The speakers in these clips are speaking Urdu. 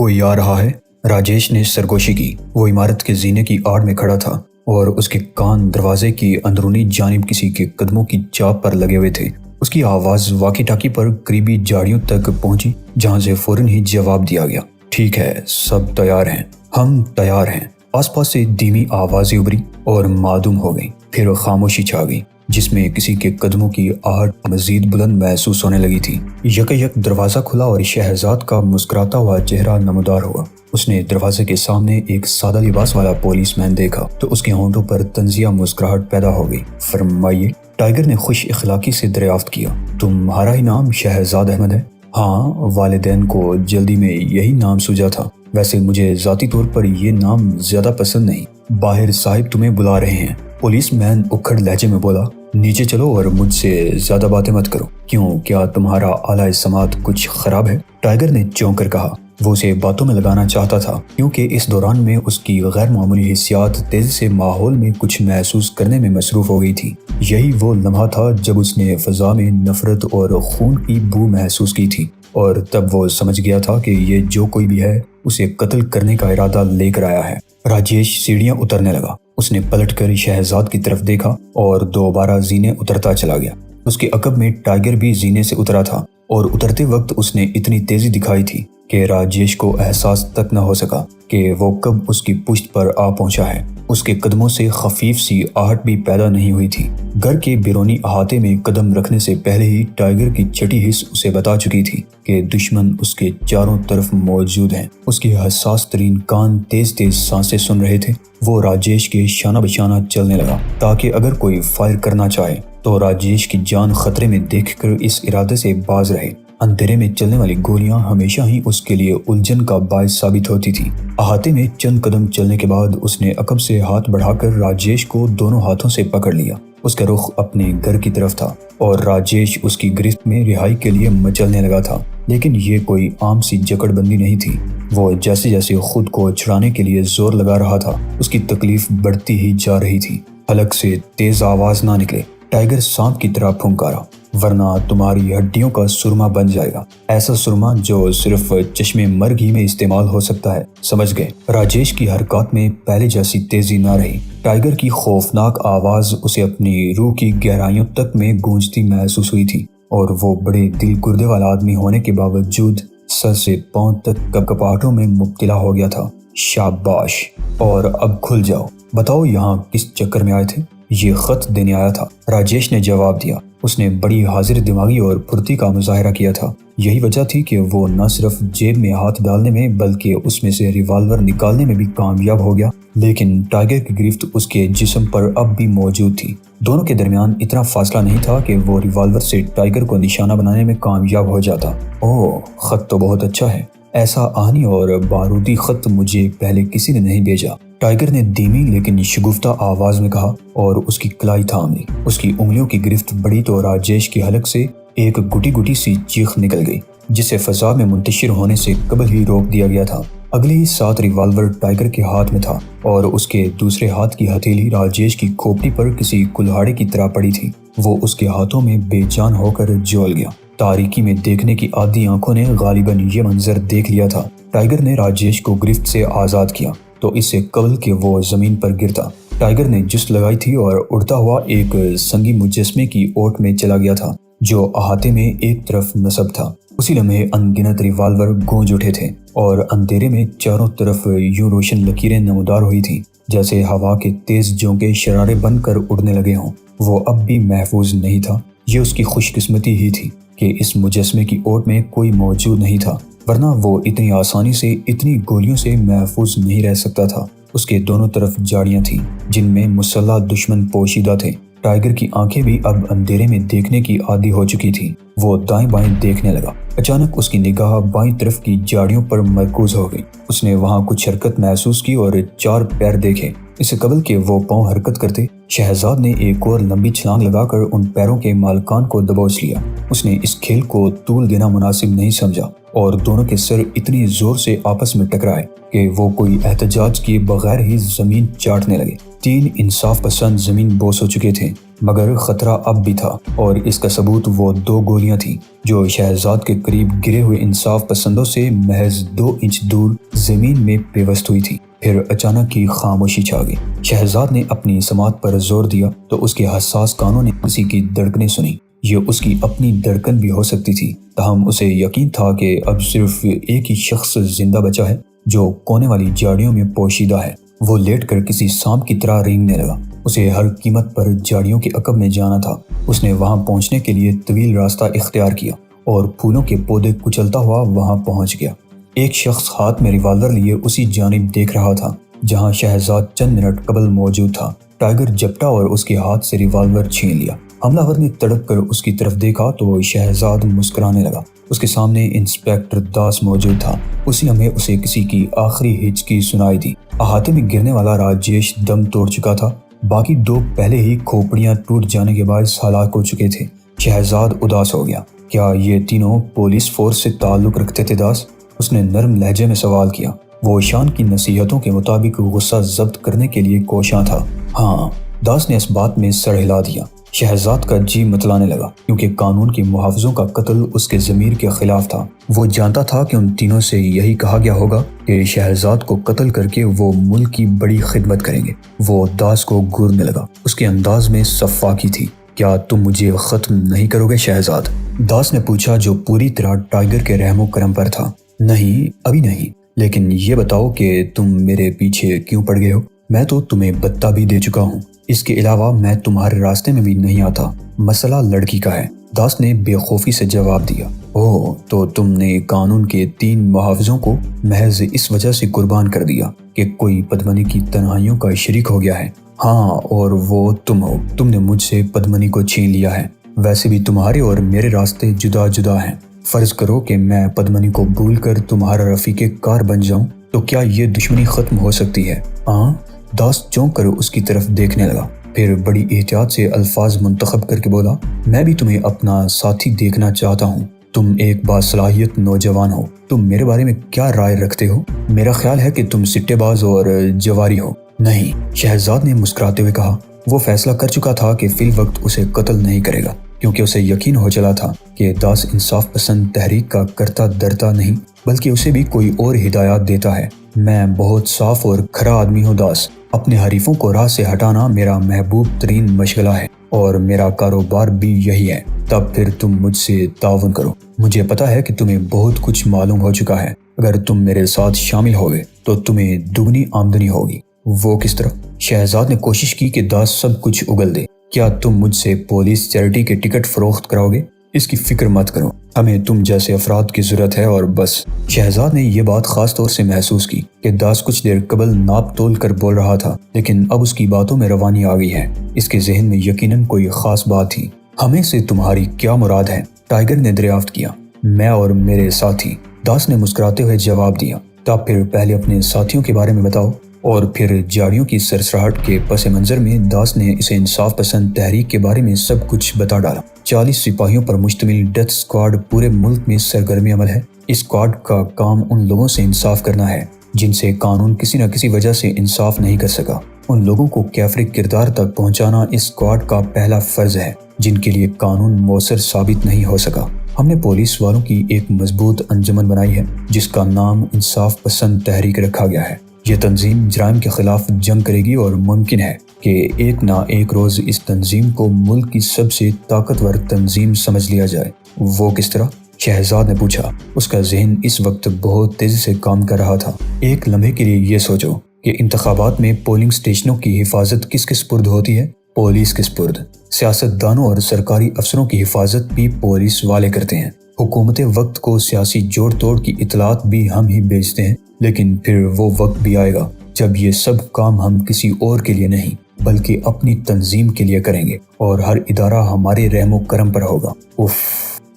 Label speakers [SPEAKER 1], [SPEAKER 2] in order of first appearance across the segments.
[SPEAKER 1] کوئی آ رہا ہے؟ راجیش نے سرگوشی کی۔ وہ عمارت کے زینے کی آڑ میں کھڑا تھا اور اس کے کان دروازے کی اندرونی جانب کسی کے قدموں کی چاپ پر لگے ہوئے تھے۔ اس کی آواز واکی ٹاکی پر قریبی جھاڑیوں تک پہنچی، جہاں سے فوراً ہی جواب دیا گیا۔ ٹھیک ہے، سب تیار ہیں، ہم تیار ہیں۔ آس پاس سے دھیمی آوازیں ابھری اور معدوم ہو گئیں۔ پھر خاموشی چھا گئی، جس میں کسی کے قدموں کی آہٹ مزید بلند محسوس ہونے لگی تھی۔ یک دروازہ کھلا اور شہزاد کا مسکراتا ہوا چہرہ نمودار ہوا۔ اس نے دروازے کے سامنے ایک سادہ لباس والا پولیس مین دیکھا تو اس کے ہونٹوں پر طنزیہ مسکراہٹ پیدا ہو گئی۔ فرمائیے، ٹائیگر نے خوش اخلاقی سے دریافت کیا۔ تمہارا ہی نام شہزاد احمد ہے؟ ہاں، والدین کو جلدی میں یہی نام سوجا تھا۔ ویسے مجھے ذاتی طور پر یہ نام زیادہ پسند نہیں۔ باہر صاحب تمہیں بلا رہے ہیں، پولیس مین اکھڑ لہجے میں بولا۔ نیچے چلو اور مجھ سے زیادہ باتیں مت کرو۔ کیوں، کیا تمہارا اعلیٰ سماعت کچھ خراب ہے؟ ٹائیگر نے چونک کر کہا۔ وہ اسے باتوں میں لگانا چاہتا تھا، کیونکہ اس دوران میں اس کی غیر معمولی حسیات تیزی سے ماحول میں کچھ محسوس کرنے میں مصروف ہو گئی تھی۔ یہی وہ لمحہ تھا جب اس نے فضا میں نفرت اور خون کی بو محسوس کی تھی، اور تب وہ سمجھ گیا تھا کہ یہ جو کوئی بھی ہے اسے قتل کرنے کا ارادہ لے کر آیا ہے۔ راجیش سیڑھیاں اترنے لگا۔ اس نے پلٹ کر شہزاد کی طرف دیکھا اور دوبارہ زینے اترتا چلا گیا۔ اس کے عقب میں ٹائیگر بھی زینے سے اترا تھا، اور اترتے وقت اس نے اتنی تیزی دکھائی تھی کہ راجیش کو احساس تک نہ ہو سکا کہ وہ کب اس کی پشت پر آ پہنچا ہے۔ اس کے قدموں سے خفیف سی آہٹ بھی پیدا نہیں ہوئی تھی۔ گھر کے بیرونی احاطے میں قدم رکھنے سے پہلے ہی ٹائیگر کی چھٹی حس اسے بتا چکی تھی کہ دشمن اس کے چاروں طرف موجود ہیں۔ اس کے حساس ترین کان تیز تیز سانسیں سن رہے تھے۔ وہ راجیش کے شانہ بشانہ چلنے لگا تاکہ اگر کوئی فائر کرنا چاہے تو راجیش کی جان خطرے میں دیکھ کر اس ارادے سے باز رہے۔ اندھیرے میں چلنے والی گولیاں ہمیشہ ہی اس کے لیے الجھن کا باعث ثابت ہوتی تھی۔ احاطے میں چند قدم چلنے کے بعد اس نے عقب سے ہاتھ بڑھا کر راجیش کو دونوں ہاتھوں سے پکڑ لیا۔ اس کا رخ اپنے گھر کی طرف تھا اور راجیش اس کی گرفت میں رہائی کے لیے مچلنے لگا تھا، لیکن یہ کوئی عام سی جکڑ بندی نہیں تھی۔ وہ جیسے جیسے خود کو چھڑانے کے لیے زور لگا رہا تھا، اس کی تکلیف بڑھتی ہی جا رہی تھی۔ حلق سے تیز آواز نہ نکلے، ٹائیگر سانپ کی طرح پھنکارا، ورنہ تمہاری ہڈیوں کا سرما بن جائے گا۔ ایسا سرما جو صرف چشمے مرگ ہی میں استعمال ہو سکتا ہے، سمجھ گئے؟ راجیش کی حرکات میں پہلے جیسی تیزی نہ رہی۔ ٹائیگر کی خوفناک آواز اسے اپنی روح کی گہرائیوں تک میں گونجتی محسوس ہوئی تھی، اور وہ بڑے دل گردے والا آدمی ہونے کے باوجود سر سے پاؤں تک کپکپاہٹوں میں مبتلا ہو گیا تھا۔ شاباش، اور اب کھل جاؤ، بتاؤ یہاں کس چکر میں آئے تھے؟ یہ خط دینے آیا تھا، راجیش نے جواب دیا۔ اس نے بڑی حاضر دماغی اور پھرتی کا مظاہرہ کیا تھا۔ یہی وجہ تھی کہ وہ نہ صرف جیب میں ہاتھ ڈالنے میں بلکہ اس میں سے ریوالور نکالنے میں بھی کامیاب ہو گیا، لیکن ٹائیگر کی گرفت اس کے جسم پر اب بھی موجود تھی۔ دونوں کے درمیان اتنا فاصلہ نہیں تھا کہ وہ ریوالور سے ٹائیگر کو نشانہ بنانے میں کامیاب ہو جاتا۔ اوہ، خط تو بہت اچھا ہے۔ ایسا آہنی اور بارودی خط مجھے پہلے کسی نے نہیں بھیجا، ٹائیگر نے دھیمی لیکن شگفتہ آواز میں کہا، اور اس کی کلائی تھام لی۔ اس کی انگلیوں کی گرفت بڑی تو راجیش کی حلق سے ایک گٹی گٹی سی چیخ نکل گئی، جسے فضا میں منتشر ہونے سے قبل ہی روک دیا گیا تھا۔ اگلے ہی ساتھ ریوالور ٹائیگر کے ہاتھ میں تھا، اور اس کے دوسرے ہاتھ کی ہتھیلی راجیش کی کھوپڑی پر کسی کلہاڑے کی طرح پڑی تھی۔ وہ اس کے ہاتھوں میں بے جان ہو کر جول گیا۔ تاریکی میں دیکھنے کی عادی آنکھوں نے غالباً یہ منظر دیکھ لیا تھا۔ ٹائیگر نے راجیش کو گرفت سے آزاد کیا تو اس سے قبل کہ وہ زمین پر گرتا، ٹائیگر نے جست لگائی تھی اور اڑتا ہوا ایک سنگی مجسمے کی اوٹ میں چلا گیا تھا جو احاطے میں ایک طرف نصب تھا۔ اسی لمحے ان گنت ریوالور گونج اٹھے تھے، اور اندھیرے میں چاروں طرف یوں روشن لکیریں نمودار ہوئی تھیں جیسے ہوا کے تیز جھونکے شرارے بن کر اڑنے لگے ہوں۔ وہ اب بھی محفوظ نہیں تھا۔ یہ اس کی خوش قسمتی ہی تھی کہ اس مجسمے کی اوٹ میں کوئی موجود نہیں تھا، ورنہ وہ اتنی آسانی سے اتنی گولیوں سے محفوظ نہیں رہ سکتا تھا۔ اس کے دونوں طرف جھاڑیاں تھیں جن میں مسلح دشمن پوشیدہ تھے۔ ٹائیگر کی آنکھیں بھی اب اندھیرے میں دیکھنے کی عادی ہو چکی تھیں۔ وہ دائیں بائیں دیکھنے لگا۔ اچانک اس کی نگاہ بائیں طرف کی جھاڑیوں پر مرکوز ہو گئی۔ اس نے وہاں کچھ حرکت محسوس کی اور 4 پیر دیکھے۔ اس سے قبل کہ وہ پاؤں حرکت کرتے، شہزاد نے ایک اور لمبی چھلانگ لگا کر ان پیروں کے مالکان کو دبوچ لیا۔ اس نے اس کھیل کو طول دینا مناسب نہیں سمجھا، اور دونوں کے سر اتنی زور سے آپس میں ٹکرائے کہ وہ کوئی احتجاج کیے بغیر ہی زمین چاٹنے لگے۔ 3 انصاف پسند زمین بوس ہو چکے تھے، مگر خطرہ اب بھی تھا، اور اس کا ثبوت وہ 2 گولیاں تھیں جو شہزاد کے قریب گرے ہوئے انصاف پسندوں سے محض 2 انچ دور زمین میں پیوست ہوئی تھی۔ پھر اچانک ہی خاموشی چھا گئی۔ شہزاد نے اپنی سماعت پر زور دیا تو اس کے حساس کانوں نے کسی کی دھڑکنیں سنی۔ یہ اس کی اپنی دھڑکن بھی ہو سکتی تھی، تاہم اسے یقین تھا کہ اب صرف ایک ہی شخص زندہ بچا ہے جو کونے والی جھاڑیوں میں پوشیدہ ہے۔ وہ لیٹ کر کسی سانپ کی طرح رینگنے لگا۔ اسے ہر قیمت پر جھاڑیوں کے عقب میں جانا تھا۔ اس نے وہاں پہنچنے کے لیے طویل راستہ اختیار کیا اور پھولوں کے پودے کچلتا ہوا وہاں پہنچ گیا۔ ایک شخص ہاتھ میں ریوالور لیے اسی جانب دیکھ رہا تھا جہاں شہزاد چند منٹ قبل موجود تھا۔ ٹائیگر جھپٹا اور اس کے ہاتھ سے ریوالور چھین لیا۔ حملہ ور نے تڑپ کر اس کی طرف دیکھا تو شہزاد مسکرانے لگا۔ اس کے سامنے انسپیکٹر داس موجود تھا۔ اسی لمحے اسے کسی کی آخری ہچکی سنائی دی۔ احاطے میں گرنے والا راجیش دم توڑ چکا تھا، باقی 2 پہلے ہی کھوپڑیاں ٹوٹ جانے کے باعث ہلاک ہو چکے تھے۔ شہزاد اداس ہو گیا۔ کیا یہ تینوں پولیس فورس سے تعلق رکھتے تھے داس؟ اس نے نرم لہجے میں سوال کیا۔ وہ شان کی نصیحتوں کے مطابق غصہ ضبط کرنے کے لیے کوشاں تھا۔ ہاں، داس نے اس بات میں سر ہلا دیا۔ شہزاد کا جی متلانے لگا کیونکہ قانون کے محافظوں کا قتل اس کے ضمیر کے خلاف تھا۔ وہ جانتا تھا کہ ان تینوں سے یہی کہا گیا ہوگا کہ شہزاد کو قتل کر کے وہ ملک کی بڑی خدمت کریں گے۔ وہ داس کو گورنے لگا۔ اس کے انداز میں سفاکی تھی۔ کیا تم مجھے ختم نہیں کرو گے شہزاد؟ داس نے پوچھا، جو پوری طرح ٹائیگر کے رحم و کرم پر تھا۔ نہیں، ابھی نہیں، لیکن یہ بتاؤ کہ تم میرے پیچھے کیوں پڑ گئے ہو؟ میں تو تمہیں بتہ بھی دے چکا ہوں۔ اس کے علاوہ میں تمہارے راستے میں بھی نہیں آتا۔ مسئلہ لڑکی کا ہے، داس نے بے خوفی سے جواب دیا۔ اوہ، تو تم نے قانون کے 3 محافظوں کو محض اس وجہ سے قربان کر دیا کہ کوئی پدمنی کی تنہائیوں کا شریک ہو گیا ہے؟ ہاں، اور وہ تم ہو۔ تم نے مجھ سے پدمنی کو چھین لیا ہے۔ ویسے بھی تمہارے اور میرے راستے جدا جدا ہیں۔ فرض کرو کہ میں پدمنی کو بھول کر تمہارا رفیق کار بن جاؤں تو کیا یہ دشمنی ختم ہو سکتی ہے؟ ہاں؟ داس چونک کر اس کی طرف دیکھنے لگا، پھر بڑی احتیاط سے الفاظ منتخب کر کے بولا، میں بھی تمہیں اپنا ساتھی دیکھنا چاہتا ہوں۔ تم ایک باصلاحیت نوجوان ہو۔ تم میرے بارے میں کیا رائے رکھتے ہو؟ میرا خیال ہے کہ تم سٹے باز اور جواری ہو۔ نہیں، شہزاد نے مسکراتے ہوئے کہا۔ وہ فیصلہ کر چکا تھا کہ فی الوقت اسے قتل نہیں کرے گا، کیونکہ اسے یقین ہو چلا تھا کہ داس انصاف پسند تحریک کا کرتا درتا نہیں بلکہ اسے بھی کوئی اور ہدایات دیتا ہے۔ میں بہت صاف اور کھرا آدمی ہوں داس۔ اپنے حریفوں کو راہ سے ہٹانا میرا محبوب ترین مشغلہ ہے اور میرا کاروبار بھی یہی ہے۔ تب پھر تم مجھ سے تعاون کرو۔ مجھے پتا ہے کہ تمہیں بہت کچھ معلوم ہو چکا ہے۔ اگر تم میرے ساتھ شامل ہوگے تو تمہیں دگنی آمدنی ہوگی۔ وہ کس طرح؟ شہزاد نے کوشش کی کہ داس سب کچھ اگل دے۔ کیا تم مجھ سے پولیس چیریٹی کے ٹکٹ فروخت کراؤ گے؟ اس کی فکر مت کرو، ہمیں تم جیسے افراد کی ضرورت ہے اور بس۔ شہزاد نے یہ بات خاص طور سے محسوس کی کہ داس کچھ دیر قبل ناپ تول کر بول رہا تھا، لیکن اب اس کی باتوں میں روانی آ گئی ہے۔ اس کے ذہن میں یقیناً کوئی خاص بات تھی۔ ہمیں سے تمہاری کیا مراد ہے؟ ٹائیگر نے دریافت کیا۔ میں اور میرے ساتھی، داس نے مسکراتے ہوئے جواب دیا۔ تب پھر پہلے اپنے ساتھیوں کے بارے میں بتاؤ۔ اور پھر جھاڑیوں کی سرسراہٹ کے پس منظر میں داس نے اسے انصاف پسند تحریک کے بارے میں سب کچھ بتا ڈالا۔ 40 سپاہیوں پر مشتمل ڈیتھ اسکواڈ پورے ملک میں سرگرم عمل ہے۔ اس اسکواڈ کا کام ان لوگوں سے انصاف کرنا ہے جن سے قانون کسی نہ کسی وجہ سے انصاف نہیں کر سکا۔ ان لوگوں کو کیفر کردار تک پہنچانا اس اسکواڈ کا پہلا فرض ہے جن کے لیے قانون مؤثر ثابت نہیں ہو سکا۔ ہم نے پولیس والوں کی ایک مضبوط انجمن بنائی ہے جس کا نام انصاف پسند تحریک رکھا گیا ہے۔ یہ تنظیم جرائم کے خلاف جنگ کرے گی اور ممکن ہے کہ ایک نہ ایک روز اس تنظیم کو ملک کی سب سے طاقتور تنظیم سمجھ لیا جائے۔ وہ کس طرح؟ شہزاد نے پوچھا۔ اس کا ذہن اس وقت بہت تیزی سے کام کر رہا تھا۔ ایک لمحے کے لیے یہ سوچو کہ انتخابات میں پولنگ سٹیشنوں کی حفاظت کس کے سپرد ہوتی ہے؟ پولیس کے سپرد۔ سیاست دانوں اور سرکاری افسروں کی حفاظت بھی پولیس والے کرتے ہیں۔ حکومت وقت کو سیاسی جوڑ توڑ کی اطلاعات بھی ہم ہی بھیجتے ہیں، لیکن پھر وہ وقت بھی آئے گا جب یہ سب کام ہم کسی اور کے لیے نہیں بلکہ اپنی تنظیم کے لیے کریں گے اور ہر ادارہ ہمارے رحم و کرم پر ہوگا۔ اف!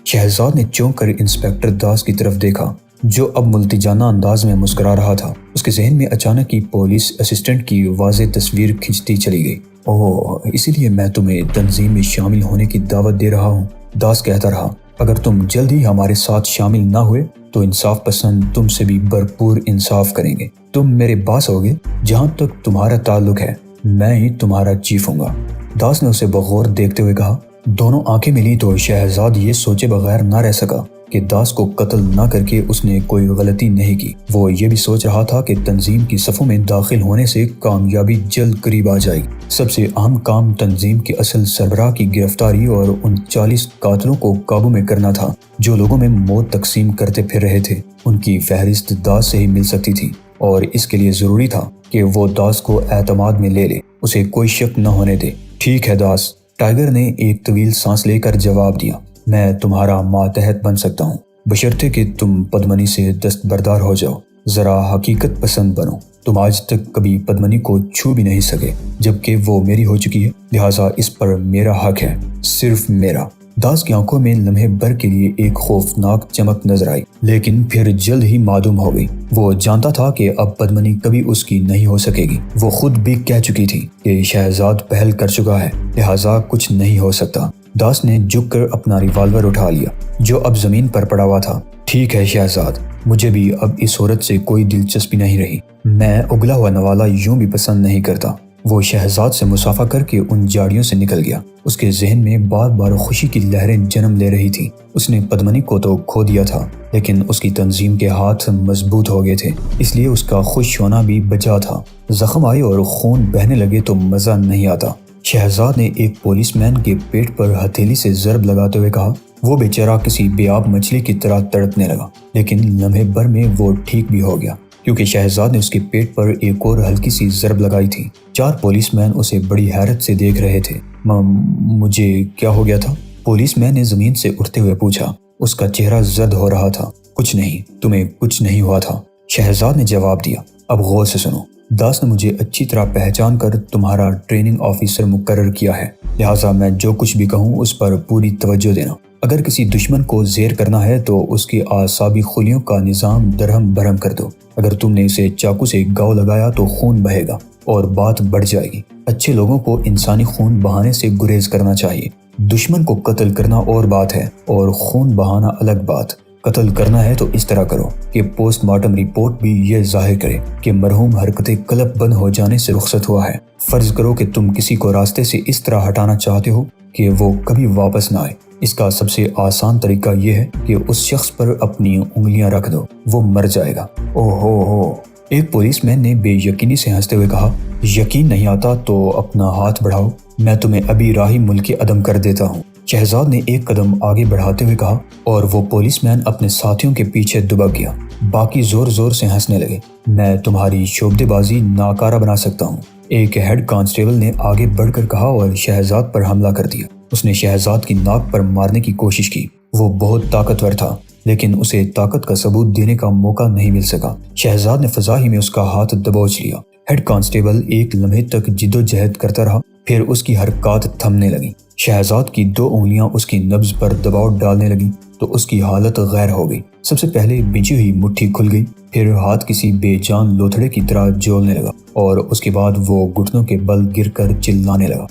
[SPEAKER 1] شہزاد نے چونک کر انسپیکٹر داس کی طرف دیکھا جو اب ملتجانہ انداز میں مسکرا رہا تھا۔ اس کے ذہن میں اچانک ہی پولیس اسسٹنٹ کی واضح تصویر کھنچتی چلی گئی۔ اوہ، اسی لیے میں تمہیں تنظیم میں شامل ہونے کی دعوت دے رہا ہوں، داس کہتا رہا۔ اگر تم جلد ہی ہمارے ساتھ شامل نہ ہوئے تو انصاف پسند تم سے بھی بھرپور انصاف کریں گے۔ تم میرے باس ہوگے۔ جہاں تک تمہارا تعلق ہے میں ہی تمہارا چیف ہوں گا۔ داس نے اسے بغور دیکھتے ہوئے کہا۔ دونوں آنکھیں ملی تو شہزاد یہ سوچے بغیر نہ رہ سکا کہ داس کو قتل نہ کر کے اس نے کوئی غلطی نہیں کی۔ وہ یہ بھی سوچ رہا تھا کہ تنظیم کی صفوں میں داخل ہونے سے کامیابی جلد قریب آ جائے گی۔ سب سے اہم کام تنظیم کے اصل سربراہ کی گرفتاری اور ان 40 قاتلوں کو قابو میں کرنا تھا جو لوگوں میں موت تقسیم کرتے پھر رہے تھے۔ ان کی فہرست داس سے ہی مل سکتی تھی اور اس کے لیے ضروری تھا کہ وہ داس کو اعتماد میں لے لے، اسے کوئی شک نہ ہونے دے۔ ٹھیک ہے داس، ٹائیگر نے ایک طویل سانس لے کر جواب دیا۔ میں تمہارا ماتحت بن سکتا ہوں بشرطے کہ تم پدمنی سے دستبردار ہو جاؤ، ذرا حقیقت پسند بنو۔ تم آج تک کبھی پدمنی کو چھو بھی نہیں سکے جبکہ وہ میری ہو چکی ہے، لہٰذا اس پر میرا حق ہے، صرف میرا۔ داس کی آنکھوں میں لمحے بھر کے لیے ایک خوفناک چمک نظر آئی لیکن پھر جلد ہی معدوم ہو گئی۔ وہ جانتا تھا کہ اب پدمنی کبھی اس کی نہیں ہو سکے گی۔ وہ خود بھی کہہ چکی تھی کہ شہزاد پہل کر چکا ہے، لہٰذا کچھ نہیں ہو سکتا۔ داس نے جھک کر اپنا ریوالور اٹھا لیا جو اب زمین پر پڑا ہوا تھا۔ ٹھیک ہے شہزاد، مجھے بھی اب اس عورت سے کوئی دلچسپی نہیں رہی۔ میں اگلا ہوا نوالا یوں بھی پسند نہیں کرتا۔ وہ شہزاد سے مصافحہ کر کے ان جھاڑیوں سے نکل گیا۔ اس کے ذہن میں بار بار خوشی کی لہریں جنم لے رہی تھی۔ اس نے پدمنی کو تو کھو دیا تھا لیکن اس کی تنظیم کے ہاتھ مضبوط ہو گئے تھے، اس لیے اس کا خوش ہونا بھی بجا تھا۔ زخم آئے اور خون بہنے لگے تو مزہ نہیں آتا۔ شہزاد نے ایک پولیس مین کے پیٹ پر ہتھیلی سے ضرب لگاتے ہوئے کہا۔ وہ بیچارہ کسی بے آب مچھلی کی طرح تڑپنے لگا لیکن لمحے بھر میں وہ ٹھیک بھی ہو گیا کیونکہ شہزاد نے اس کے پیٹ پر ایک اور ہلکی سی ضرب لگائی تھی۔ 4 پولیس مین اسے بڑی حیرت سے دیکھ رہے تھے۔ مجھے کیا ہو گیا تھا؟ پولیس مین نے زمین سے اٹھتے ہوئے پوچھا۔ اس کا چہرہ زرد ہو رہا تھا۔ کچھ نہیں، تمہیں کچھ نہیں ہوا تھا، شہزاد نے جواب دیا۔ اب غور سے سنو، داس نے مجھے اچھی طرح پہچان کر تمہارا ٹریننگ آفیسر مقرر کیا ہے، لہٰذا میں جو کچھ بھی کہوں اس پر پوری توجہ دینا۔ اگر کسی دشمن کو زیر کرنا ہے تو اس کی اعصابی خلیوں کا نظام درہم برہم کر دو۔ اگر تم نے اسے چاقو سے گاؤ لگایا تو خون بہے گا اور بات بڑھ جائے گی۔ اچھے لوگوں کو انسانی خون بہانے سے گریز کرنا چاہیے۔ دشمن کو قتل کرنا اور بات ہے اور خون بہانا الگ بات۔ قتل کرنا ہے تو اس طرح کرو کہ پوسٹ مارٹم رپورٹ بھی یہ ظاہر کرے کہ مرحوم حرکت قلب بند ہو جانے سے رخصت ہوا ہے۔ فرض کرو کہ تم کسی کو راستے سے اس طرح ہٹانا چاہتے ہو کہ وہ کبھی واپس نہ آئے۔ اس کا سب سے آسان طریقہ یہ ہے کہ اس شخص پر اپنی انگلیاں رکھ دو، وہ مر جائے گا۔ اوہو، ایک پولیس مین نے بے یقینی سے ہنستے ہوئے کہا۔ یقین نہیں آتا تو اپنا ہاتھ بڑھاؤ، میں تمہیں ابھی راہی ملک عدم کر دیتا ہوں، شہزاد نے ایک قدم آگے بڑھاتے ہوئے کہا اور وہ پولیس مین اپنے ساتھیوں کے پیچھے دبک گیا۔ باقی زور زور سے ہنسنے لگے۔ میں تمہاری شعبدے بازی ناکارہ بنا سکتا ہوں، ایک ہیڈ کانسٹیبل نے آگے بڑھ کر کہا اور شہزاد پر حملہ کر دیا۔ اس نے شہزاد کی ناک پر مارنے کی کوشش کی۔ وہ بہت طاقتور تھا لیکن اسے طاقت کا ثبوت دینے کا موقع نہیں مل سکا۔ شہزاد نے فضا ہی میں اس کا ہاتھ دبوچ لیا۔ ہیڈ کانسٹیبل ایک لمحے تک جد و جہد کرتا رہا، پھر اس کی حرکات تھمنے لگیں۔ شہزاد کی 2 انگلیاں اس کی نبض پر دباؤ ڈالنے لگیں تو اس کی حالت غیر ہو گئی۔ سب سے پہلے بچھی ہوئی مٹھی کھل گئی، پھر ہاتھ کسی بے جان لوتھڑے کی طرح جولنے لگا اور اس کے بعد وہ گھٹنوں کے بل گر کر چلانے لگا۔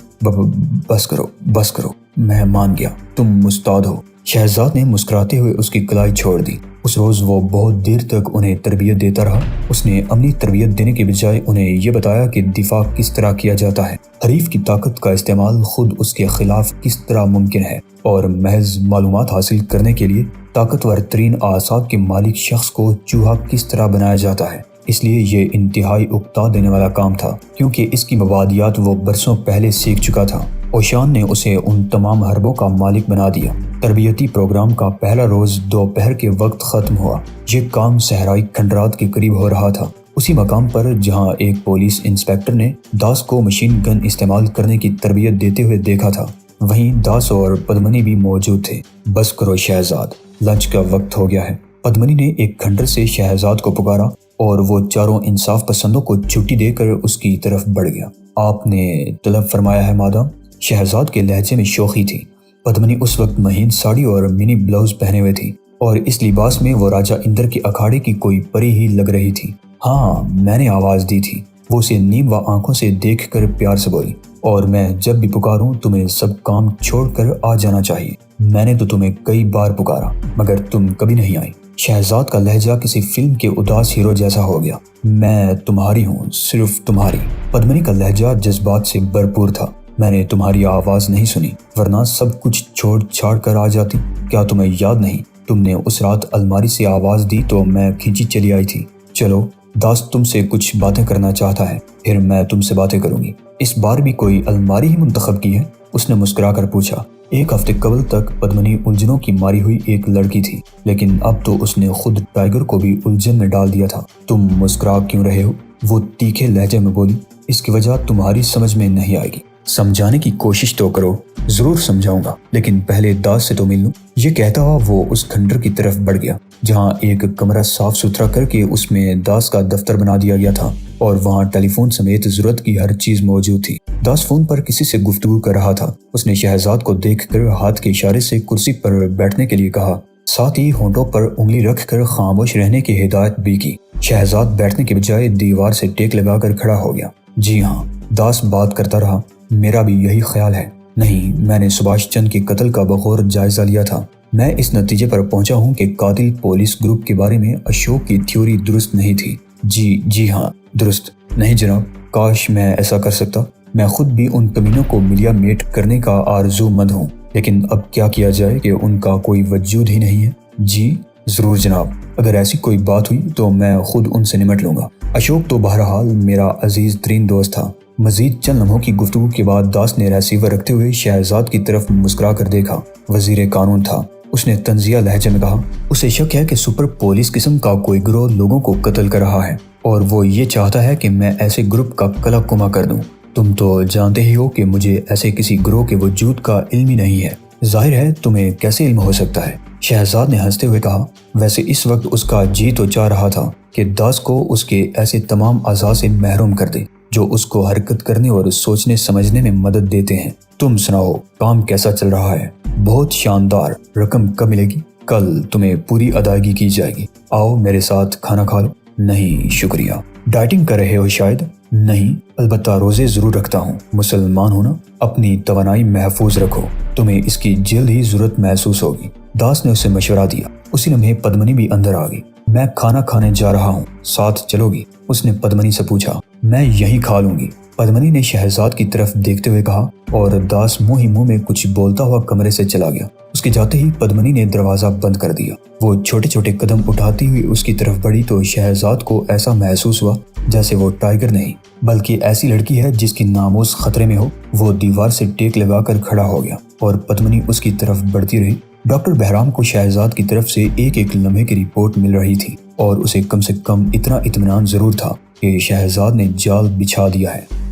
[SPEAKER 1] بس کرو، بس کرو، میں مان گیا، تم مستعد ہو۔ شہزاد نے مسکراتے ہوئے اس کی کلائی چھوڑ دی۔ اس روز وہ بہت دیر تک انہیں تربیت دیتا رہا۔ اس نے عملی تربیت دینے کے بجائے انہیں یہ بتایا کہ دفاع کس طرح کیا جاتا ہے، حریف کی طاقت کا استعمال خود اس کے خلاف کس طرح ممکن ہے اور محض معلومات حاصل کرنے کے لیے طاقتور ترین اعصاب کے مالک شخص کو چوہا کس طرح بنایا جاتا ہے۔ اس لیے یہ انتہائی اکتا دینے والا کام تھا کیونکہ اس کی مبادیات وہ برسوں پہلے سیکھ چکا تھا۔ اوشان نے اسے ان تمام حربوں کا مالک بنا دیا۔ تربیتی پروگرام کا پہلا روز دوپہر کے وقت ختم ہوا۔ یہ کام صحرائی کھنڈرات کے قریب ہو رہا تھا، اسی مقام پر جہاں ایک پولیس انسپکٹر نے داس کو مشین گن استعمال کرنے کی تربیت دیتے ہوئے دیکھا تھا۔ وہیں داس اور پدمنی بھی موجود تھے۔ بس کرو شہزاد، لنچ کا وقت ہو گیا ہے، پدمنی نے ایک کھنڈر سے شہزاد کو پکارا اور وہ چاروں انصاف پسندوں کو چھٹی دے کر اس کی طرف بڑھ گیا۔ آپ نے طلب فرمایا ہے مادام؟ شہزاد کے لہجے میں شوخی تھی۔ پدمنی اس وقت مہین ساڑی اور منی بلاؤز پہنے ہوئے تھی اور اس لباس میں وہ راجہ اندر کے اکھاڑے کی کوئی پری ہی لگ رہی تھی۔ ہاں، میں نے آواز دی تھی، وہ اسے نیم و آنکھوں سے دیکھ کر پیار سے بولی، اور میں جب بھی پکاروں تمہیں سب کام چھوڑ کر آ جانا چاہیے۔ میں نے تو تمہیں کئی بار پکارا مگر تم کبھی نہیں آئی۔ شہزاد کا لہجہ کسی فلم کے اداس ہیرو جیسا ہو گیا۔ میں تمہاری ہوں، صرف تمہاری۔ پدمنی کا لہجہ جذبات سے بھرپور تھا۔ میں نے تمہاری آواز نہیں سنی ورنہ سب کچھ چھوڑ چھاڑ کر آ جاتی۔ کیا تمہیں یاد نہیں تم نے اس رات الماری سے آواز دی تو میں کھینچی چلی آئی تھی۔ چلو، داس تم سے کچھ باتیں کرنا چاہتا ہے، پھر میں تم سے باتیں کروں گی۔ اس بار بھی کوئی الماری ہی منتخب کی ہے؟ اس نے مسکرا کر پوچھا۔ ایک ہفتے قبل تک پدمنی الجھنوں کی ماری ہوئی ایک لڑکی تھی، لیکن اب تو اس نے خود ٹائیگر کو بھی الجھن میں ڈال دیا تھا۔ تم مسکرا کیوں رہے ہو؟ وہ تیکھے لہجے میں بولی۔ اس کی وجہ تمہاری سمجھ میں نہیں آئے گی۔ سمجھانے کی کوشش تو کرو۔ ضرور سمجھاؤں گا، لیکن پہلے داس سے تو مل لوں۔ یہ کہتا ہوا وہ اس کھنڈر کی طرف بڑھ گیا جہاں ایک کمرہ صاف ستھرا کر کے اس میں داس کا دفتر بنا دیا گیا تھا اور وہاں ٹیلی فون سمیت ضرورت کی ہر چیز موجود تھی۔ داس فون پر کسی سے گفتگو کر رہا تھا۔ اس نے شہزاد کو دیکھ کر ہاتھ کے اشارے سے کرسی پر بیٹھنے کے لیے کہا، ساتھ ہی ہونٹوں پر انگلی رکھ کر خاموش رہنے کی ہدایت بھی کی۔ شہزاد بیٹھنے کے بجائے دیوار سے ٹیک لگا کر کھڑا ہو گیا۔ جی ہاں، داس بات کرتا رہا، میرا بھی یہی خیال ہے۔ نہیں، میں نے سبھاش چندر کے قتل کا بغور جائزہ لیا تھا۔ میں اس نتیجے پر پہنچا ہوں کہ قاتل پولیس گروپ کے بارے میں اشوک کی تھیوری درست نہیں تھی۔ جی ہاں، درست نہیں جناب۔ کاش میں ایسا کر سکتا۔ میں خود بھی ان کمینوں کو ملیا میٹ کرنے کا آرزو مند ہوں، لیکن اب کیا کیا جائے کہ ان کا کوئی وجود ہی نہیں ہے۔ جی ضرور جناب، اگر ایسی کوئی بات ہوئی تو میں خود ان سے نمٹ لوں گا۔ اشوک تو بہرحال میرا عزیز ترین دوست تھا۔ مزید چند لمحوں کی گفتگو کے بعد داس نے ریسیور رکھتے ہوئے شہزاد کی طرف مسکرا کر دیکھا۔ وزیر قانون تھا۔ اس نے طنزیہ لہجے میں کہا، اسے شک ہے کہ سپر پولیس قسم کا کوئی گروہ لوگوں کو قتل کر رہا ہے اور وہ یہ چاہتا ہے کہ میں ایسے گروپ کا کلا کما کر دوں۔ تم تو جانتے ہی ہو کہ مجھے ایسے کسی گروہ کے وجود کا علم ہی نہیں ہے۔ ظاہر ہے تمہیں کیسے علم ہو سکتا ہے؟ شہزاد نے ہنستے ہوئے کہا۔ ویسے اس وقت اس کا جی تو چاہ رہا تھا کہ داس کو اس کے ایسے تمام اعضاء سے محروم کر دے جو اس کو حرکت کرنے اور سوچنے سمجھنے میں مدد دیتے ہیں۔ تم سناؤ، کام کیسا چل رہا ہے؟ بہت شاندار۔ رقم کب ملے گی؟ کل تمہیں پوری ادائیگی کی جائے گی۔ آؤ میرے ساتھ کھانا کھا لو۔ نہیں شکریہ۔ ڈائٹنگ کر رہے ہو شاید؟ نہیں، البتہ روزے ضرور رکھتا ہوں۔ مسلمان ہونا، اپنی توانائی محفوظ رکھو، تمہیں اس کی جلد ہی ضرورت محسوس ہوگی۔ داس نے اسے مشورہ دیا۔ اسی لمحے پدمنی بھی اندر آ گئی۔ میں کھانا کھانے جا رہا ہوں، ساتھ چلو گی؟ اس نے پدمنی سے پوچھا۔ میں یہیں کھا لوں گی، پدمنی نے شہزاد کی طرف دیکھتے ہوئے کہا، اور داس منہ ہی منہ میں کچھ بولتا ہوا کمرے سے چلا گیا۔ اس کے جاتے ہی پدمنی نے دروازہ بند کر دیا۔ وہ چھوٹے چھوٹے قدم اٹھاتی ہوئی اس کی طرف بڑھی تو شہزاد کو ایسا محسوس ہوا جیسے وہ ٹائیگر نہیں بلکہ ایسی لڑکی ہے جس کی ناموس خطرے میں ہو۔ وہ دیوار سے ٹیک لگا کر کھڑا ہو گیا اور پدمنی اس کی طرف بڑھتی رہی۔ ڈاکٹر بہرام کو شہزاد کی طرف سے ایک ایک لمحے کی رپورٹ مل رہی تھی اور اسے کم سے کم اتنا اطمینان ضرور تھا کہ شہزاد نے جال بچھا دیا ہے۔